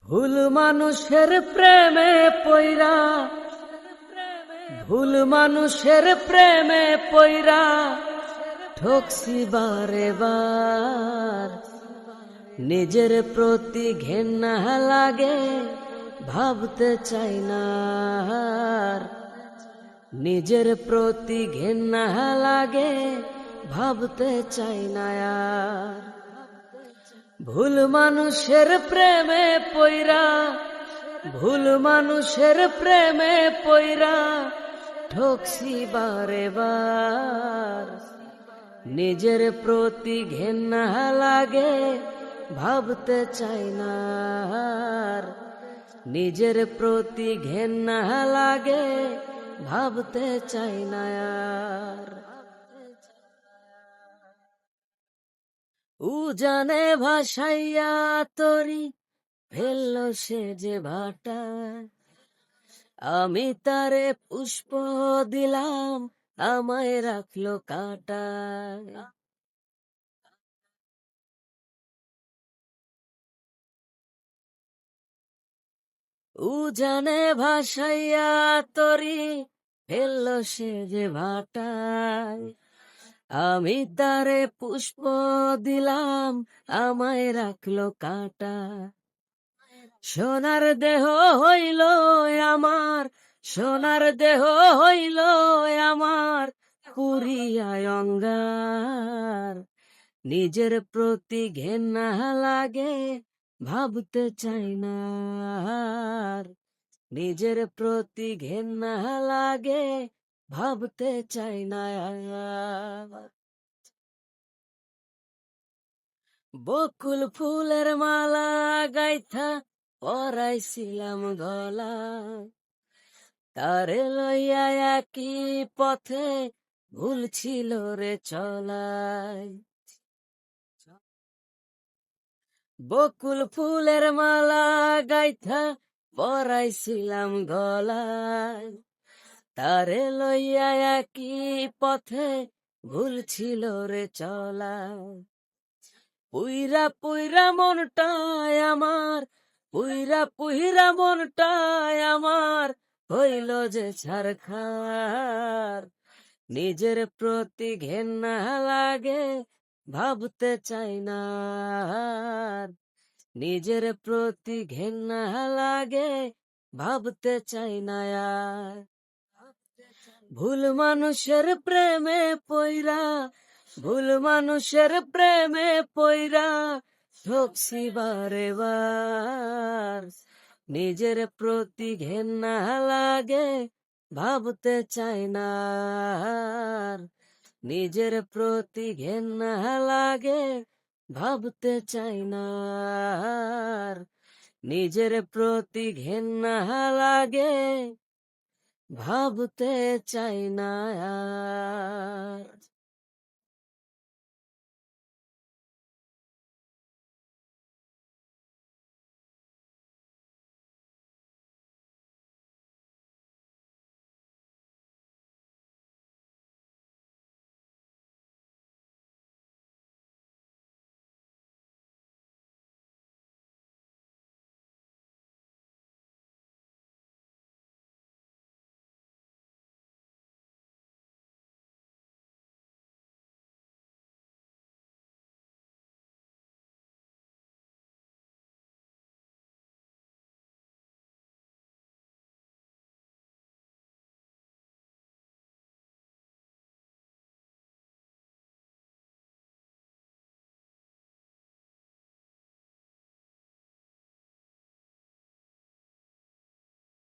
ভুল মানুষের প্রেমে পইরা, ভুল মানুষের প্রেমে পইরা ঠকছি বারে বার। নিজের প্রতি ঘেন্না লাগে, ভাবতে চাই না আর। নিজের প্রতি ঘেন্না লাগে, ভাবতে চাই না আর। ভুল মানুষের প্রেমে পইরা, ভুল মানুষের প্রেমে পইরা ঠকছি বারে বার। নিজের প্রতি ঘেন্না লাগে, ভাবতে চাই না আর। নিজের প্রতি ঘেন্না লাগে, ভাবতে চাই না আর। উজানে ভাসাইয়া তরি ফেললো সে যে ভাটা, আমি তারে পুষ্প দিলাম, আমায় রাখলো কাটা। উজানে ভাসাইয়া তরি ফেললো সে যে ভাটায়, আমি তারে পুষ্প দিলাম, আমায় রাখলো কাটা। সোনার দেহ হইল আমার, সোনার দেহ হইল আমার পুরিয়া অঙ্গার। নিজের প্রতি ঘেন্না লাগে, ভাবতে চাই না আর। নিজের প্রতি ঘেন্না লাগে, ভাবতে চাই না আর। বকুল ফুলের মালা গাইথা পরাইছিলাম গলা, তারে লইয়া একই পথে ভুল ছিল রে চলাই। বকুল ফুলের মালা গাইথা পরাইছিলাম গলায়, তারে লইয়া একই পথে ভুল ছিল রে চলাই। পুইরা পুইরা মনটায় আমার, পুইরা পুইরা মনটায় আমার হইল যে ছারখার। নিজের প্রতি ঘেন্না লাগে, ভাবতে চাই না আর। নিজের প্রতি ঘেন্না লাগে, ভাবতে চাই না আর। ভুল মানুষের প্রেমে পইরা, ভুল মানুষের প্রেমে পইরা ঠকছি বারে বার। নিজের প্রতি ঘেন্না লাগে, ভাবতে চাই না আর। নিজের প্রতি ঘেন্না লাগে, ভাবতে চাই না আর। নিজের প্রতি ঘেন্না লাগে, ভাবতে চাই না আর।